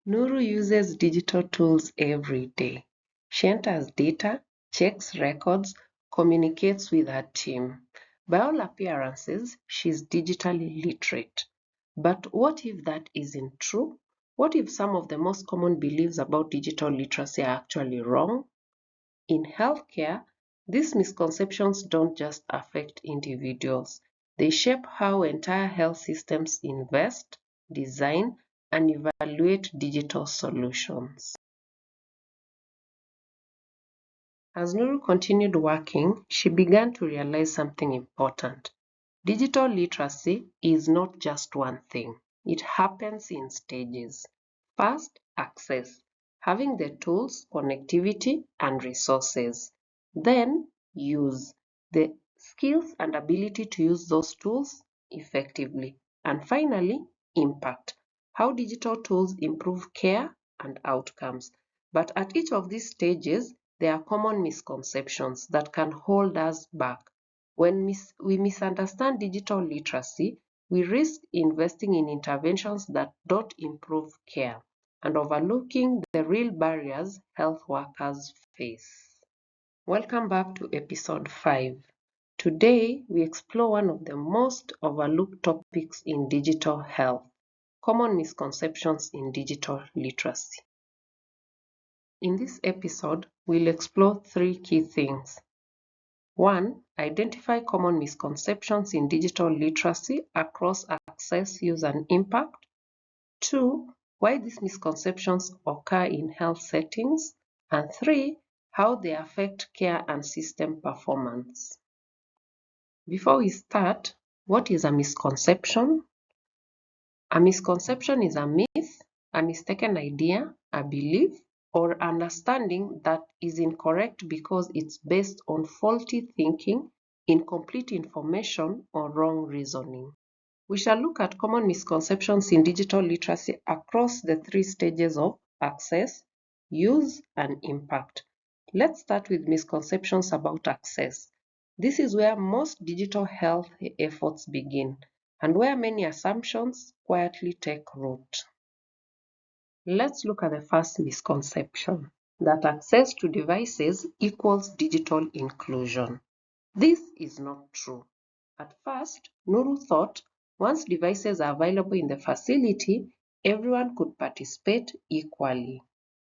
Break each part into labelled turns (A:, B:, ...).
A: Nuru uses digital tools every day. She enters data, checks records, communicates with her team. By all appearances, she's digitally literate. But what if that isn't true? What if some of the most common beliefs about digital literacy are actually wrong? In healthcare, these misconceptions don't just affect individuals. They shape how entire health systems invest, design, and evaluate digital solutions. As Nuru continued working, she began to realize something important. Digital literacy is not just one thing. It happens in stages. First, access, having the tools, connectivity, and resources. Then, use, the skills and ability to use those tools effectively. And finally, impact, how digital tools improve care and outcomes. But at each of these stages, there are common misconceptions that can hold us back. When we misunderstand digital literacy, we risk investing in interventions that don't improve care and overlooking the real barriers health workers face. Welcome back to episode 5. Today, we explore one of the most overlooked topics in digital health, common misconceptions in digital literacy. In this episode, we'll explore 3 key things. 1. Identify common misconceptions in digital literacy across access, use, and impact. 2. Why these misconceptions occur in health settings. And 3. How they affect care and system performance. Before we start, what is a misconception? A misconception is a myth, a mistaken idea, a belief, or understanding that is incorrect because it's based on faulty thinking, incomplete information, or wrong reasoning. We shall look at common misconceptions in digital literacy across the 3 stages of access, use, and impact. Let's start with misconceptions about access. This is where most digital health efforts begin and where many assumptions quietly take root. Let's look at the first misconception, that access to devices equals digital inclusion. This is not true. At first, Nuru thought once devices are available in the facility, everyone could participate equally.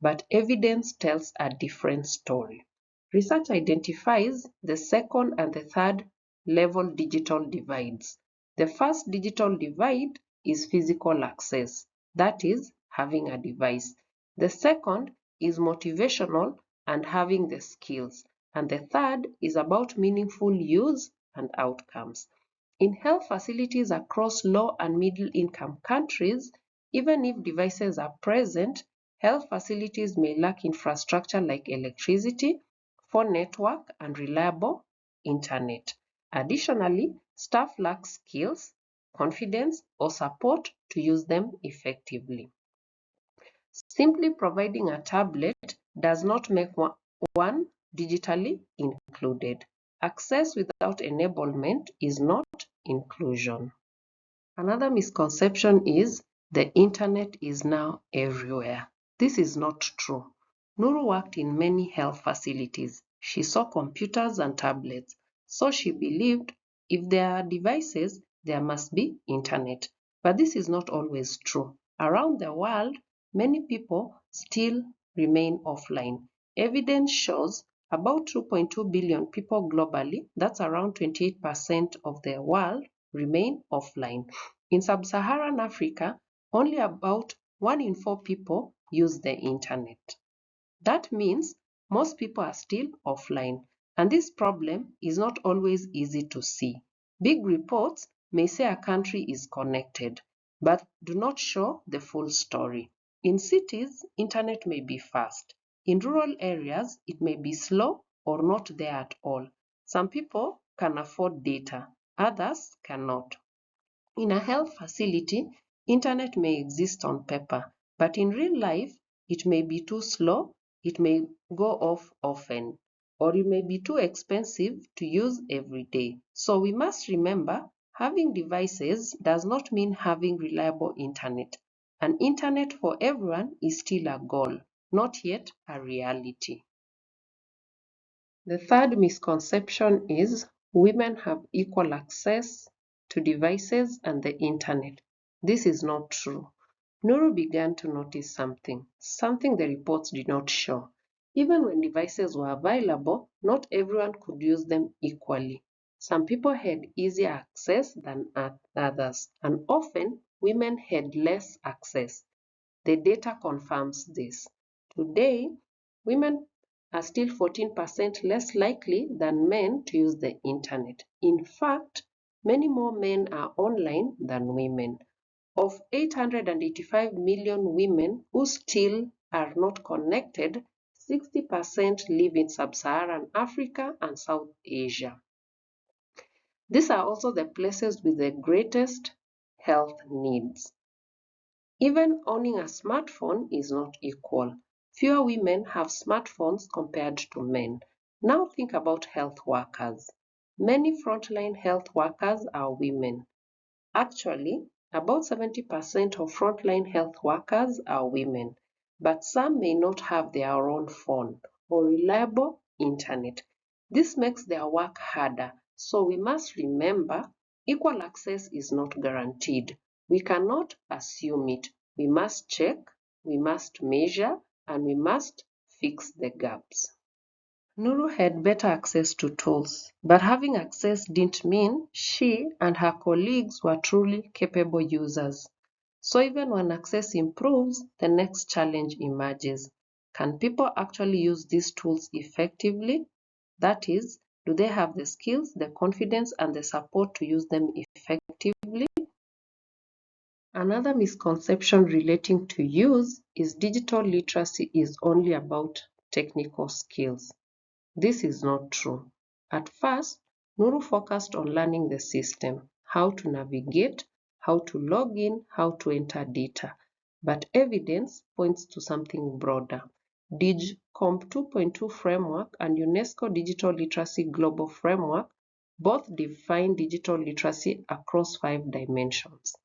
A: But evidence tells a different story. Research identifies the second and the third level digital divides. The first digital divide is physical access, that is, having a device. The second is motivational and having the skills. And the third is about meaningful use and outcomes. In health facilities across low and middle income countries, even if devices are present, health facilities may lack infrastructure like electricity, phone network, and reliable internet. Additionally, staff lack skills, confidence, or support to use them effectively. Simply providing a tablet does not make one digitally included. Access without enablement is not inclusion. Another misconception is the internet is now everywhere. This is not true. Nuru worked in many health facilities. She saw computers and tablets, so she believed if there are devices, there must be internet. But this is not always true. Around the world, many people still remain offline. Evidence shows about 2.2 billion people globally, that's around 28% of the world, remain offline. In sub-Saharan Africa, only about 1 in 4 people use the internet. That means most people are still offline, and this problem is not always easy to see. Big reports may say a country is connected, but do not show the full story. In cities, internet may be fast. In rural areas, it may be slow or not there at all. Some people can afford data, others cannot. In a health facility, internet may exist on paper, but in real life, it may be too slow, it may go off often, or it may be too expensive to use every day. So we must remember, having devices does not mean having reliable internet. An internet for everyone is still a goal, not yet a reality. The third misconception is women have equal access to devices and the internet. This is not true. Nuru began to notice something the reports did not show. Even when devices were available, not everyone could use them equally. Some people had easier access than others, and often women had less access. The data confirms this. Today, women are still 14% less likely than men to use the internet. In fact, many more men are online than women. Of 885 million women who still are not connected, 60% live in sub-Saharan Africa and South Asia. These are also the places with the greatest health needs. Even owning a smartphone is not equal. Fewer women have smartphones compared to men. Now think about health workers. Many frontline health workers are women. Actually, about 70% of frontline health workers are women, but some may not have their own phone or reliable internet. This makes their work harder, so we must remember equal access is not guaranteed. We cannot assume it. We must check, we must measure, and we must fix the gaps. Nuru had better access to tools, but having access didn't mean she and her colleagues were truly capable users. So even when access improves, the next challenge emerges. Can people actually use these tools effectively? That is, do they have the skills, the confidence, and the support to use them effectively? Another misconception relating to use is digital literacy is only about technical skills. This is not true. At first, Nuru focused on learning the system, how to navigate, how to log in, how to enter data. But evidence points to something broader. DigComp 2.2 framework and UNESCO Digital Literacy Global Framework both define digital literacy across 5 dimensions: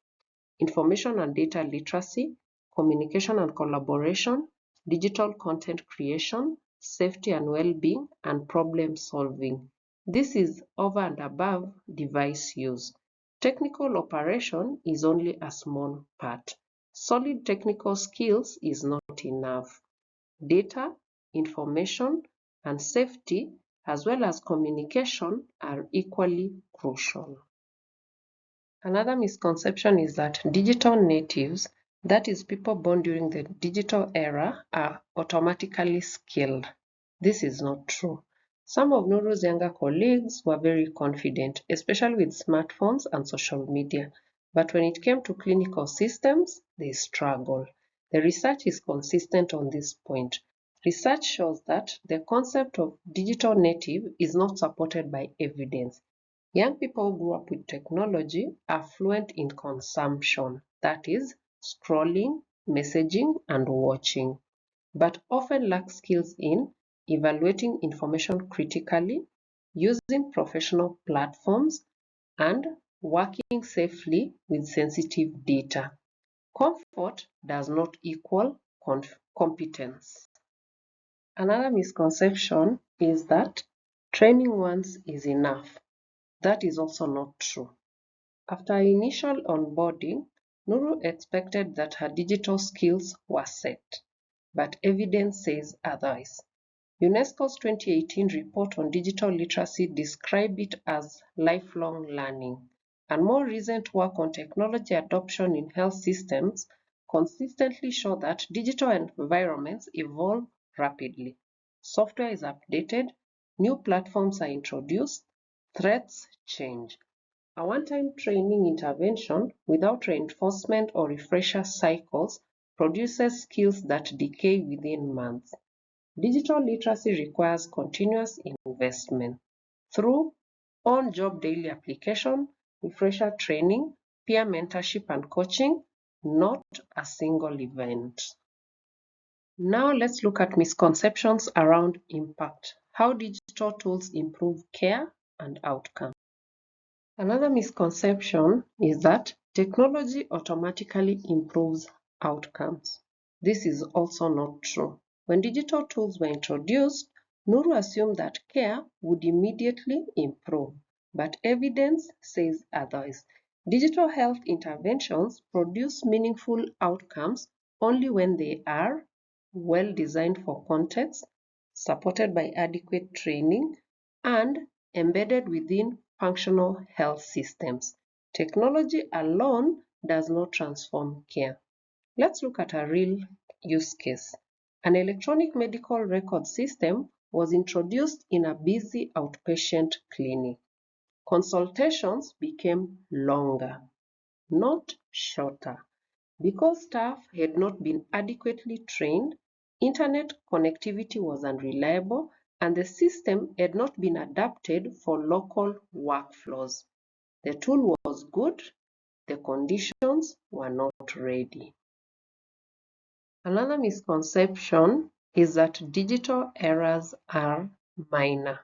A: information and data literacy, communication and collaboration, digital content creation, safety and well-being, and problem solving. This is over and above device use. Technical operation is only a small part. Solid technical skills is not enough. Data, information, and safety, as well as communication, are equally crucial. Another misconception is that digital natives, that is, people born during the digital era, are automatically skilled. This is not true. Some of Nuru's younger colleagues were very confident, especially with smartphones and social media. But when it came to clinical systems, they struggled. The research is consistent on this point. Research shows that the concept of digital native is not supported by evidence. Young people who grew up with technology are fluent in consumption, that is, scrolling, messaging, and watching, but often lack skills in evaluating information critically, using professional platforms, and working safely with sensitive data. Comfort does not equal competence. Another misconception is that training once is enough. That is also not true. After initial onboarding, Nuru expected that her digital skills were set, but evidence says otherwise. UNESCO's 2018 report on digital literacy described it as lifelong learning, and more recent work on technology adoption in health systems consistently show that digital environments evolve rapidly. Software is updated, new platforms are introduced, threats change. A one-time training intervention without reinforcement or refresher cycles produces skills that decay within months. Digital literacy requires continuous investment through on-job daily application, refresher training, peer mentorship and coaching, not a single event. Now let's look at misconceptions around impact, how digital tools improve care and outcome. Another misconception is that technology automatically improves outcomes. This is also not true. When digital tools were introduced, Nuru assumed that care would immediately improve, but evidence says otherwise. Digital health interventions produce meaningful outcomes only when they are well designed for context, supported by adequate training, and embedded within functional health systems. Technology alone does not transform care. Let's look at a real use case. An electronic medical record system was introduced in a busy outpatient clinic. Consultations became longer, not shorter. Because staff had not been adequately trained, internet connectivity was unreliable, and the system had not been adapted for local workflows. The tool was good, the conditions were not ready. Another misconception is that digital errors are minor.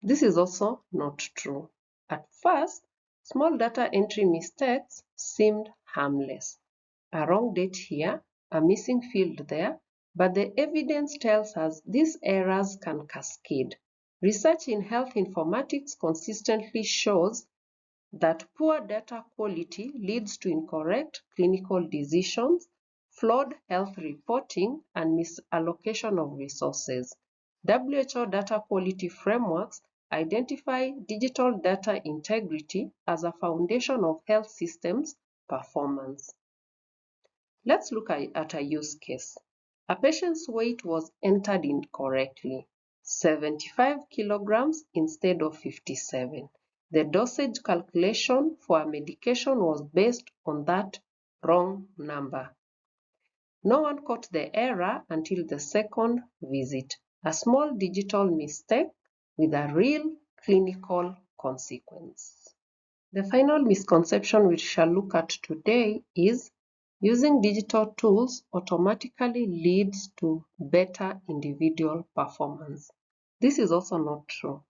A: This is also not true. At first, small data entry mistakes seemed harmless. A wrong date here, a missing field there, but the evidence tells us these errors can cascade. Research in health informatics consistently shows that poor data quality leads to incorrect clinical decisions, flawed health reporting, and misallocation of resources. WHO data quality frameworks identify digital data integrity as a foundation of health systems performance. Let's look at a use case. A patient's weight was entered incorrectly, 75 kilograms instead of 57. The dosage calculation for a medication was based on that wrong number. No one caught the error until the second visit, a small digital mistake with a real clinical consequence. The final misconception we shall look at today is using digital tools automatically leads to better individual performance. This is also not true.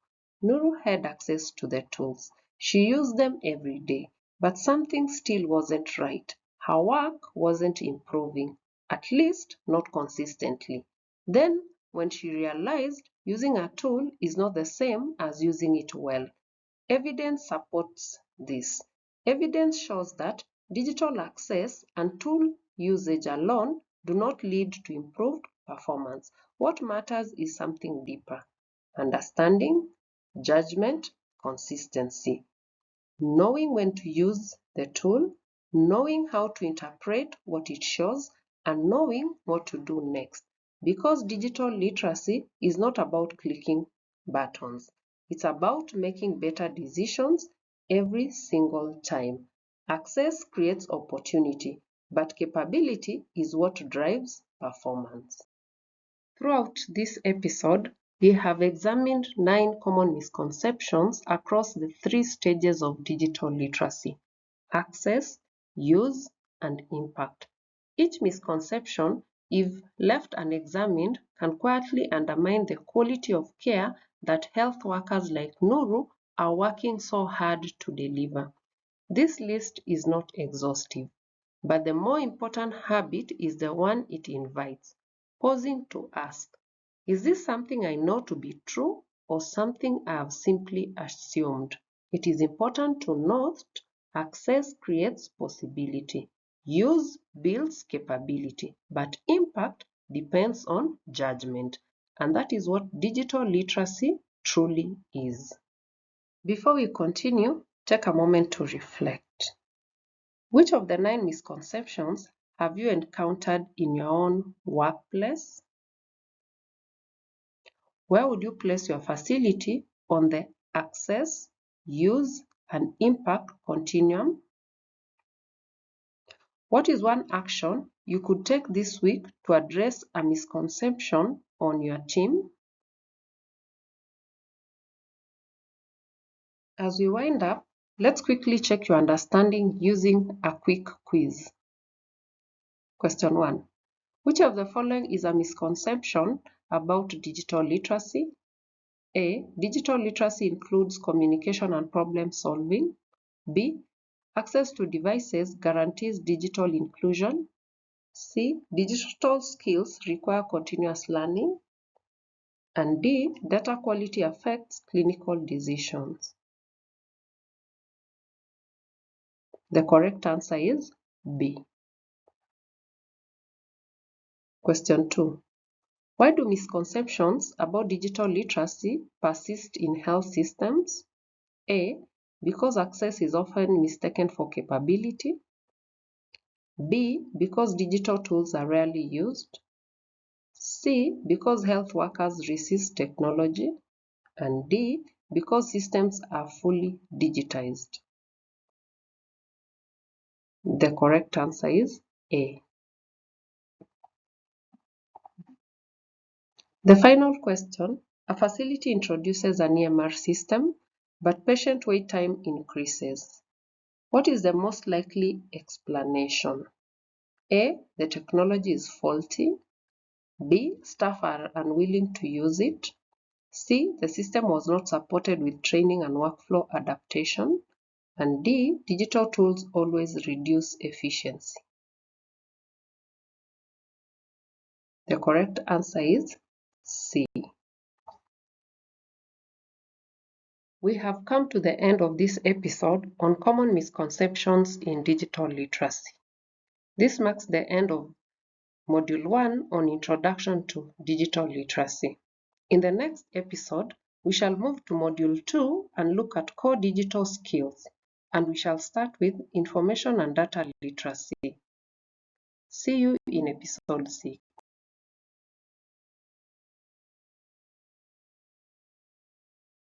A: Nuru had access to the tools. She used them every day, but something still wasn't right. Her work wasn't improving, at least not consistently. Then, when she realized using a tool is not the same as using it well, evidence supports this. Evidence shows that digital access and tool usage alone do not lead to improved performance. What matters is something deeper: understanding, judgment, consistency. Knowing when to use the tool, knowing how to interpret what it shows, and knowing what to do next. Because digital literacy is not about clicking buttons. It's about making better decisions every single time. Access creates opportunity, but capability is what drives performance. Throughout this episode, we have examined 9 common misconceptions across the 3 stages of digital literacy: access, use, and impact. Each misconception, if left unexamined, can quietly undermine the quality of care that health workers like Nuru are working so hard to deliver. This list is not exhaustive, but the more important habit is the one it invites: pausing to ask, is this something I know to be true or something I have simply assumed? It is important to note access creates possibility, use builds capability, but impact depends on judgment. And that is what digital literacy truly is. Before we continue, take a moment to reflect. Which of the 9 misconceptions have you encountered in your own workplace? Where would you place your facility on the access, use, and impact continuum? What is one action you could take this week to address a misconception on your team? As we wind up, let's quickly check your understanding using a quick quiz. Question 1. Which of the following is a misconception about digital literacy? A. Digital literacy includes communication and problem solving. B. Access to devices guarantees digital inclusion. C. Digital skills require continuous learning. And D. Data quality affects clinical decisions. The correct answer is B. Question 2. Why do misconceptions about digital literacy persist in health systems? A. Because access is often mistaken for capability. B. Because digital tools are rarely used. C. Because health workers resist technology. And D. Because systems are fully digitized. The correct answer is A. The final question. A facility introduces an EMR system, but patient wait time increases. What is the most likely explanation? A. The technology is faulty. B. Staff are unwilling to use it. C. The system was not supported with training and workflow adaptation. And D. Digital tools always reduce efficiency. The correct answer is C. We have come to the end of this episode on common misconceptions in digital literacy. This marks the end of Module 1 on Introduction to Digital Literacy. In the next episode, we shall move to Module 2 and look at core digital skills, and we shall start with Information and Data Literacy. See you in episode 6.